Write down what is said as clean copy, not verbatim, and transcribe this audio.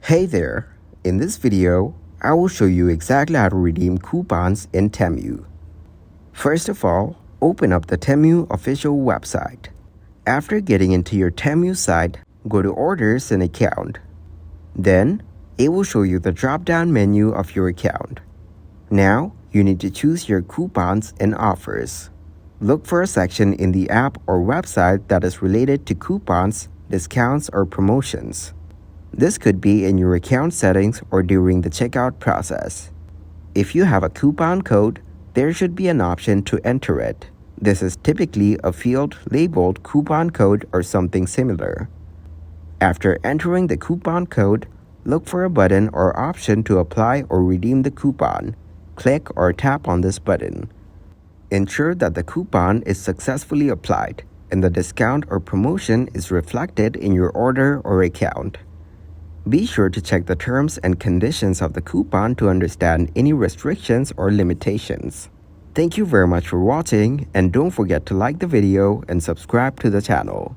Hey there! In this video, I will show you exactly how to redeem coupons in Temu. First of all, open up the Temu official website. After getting into your Temu site, go to Orders and Account. Then, it will show you the drop-down menu of your account. Now, you need to choose your coupons and offers. Look for a section in the app or website that is related to coupons, discounts, or promotions. This could be in your account settings or during the checkout process. If you have a coupon code, there should be an option to enter it. This is typically a field labeled coupon code or something similar. After entering the coupon code, look for a button or option to apply or redeem the coupon. Click or tap on this button. Ensure that the coupon is successfully applied and the discount or promotion is reflected in your order or account. Be sure to check the terms and conditions of the coupon to understand any restrictions or limitations. Thank you very much for watching, and don't forget to like the video and subscribe to the channel.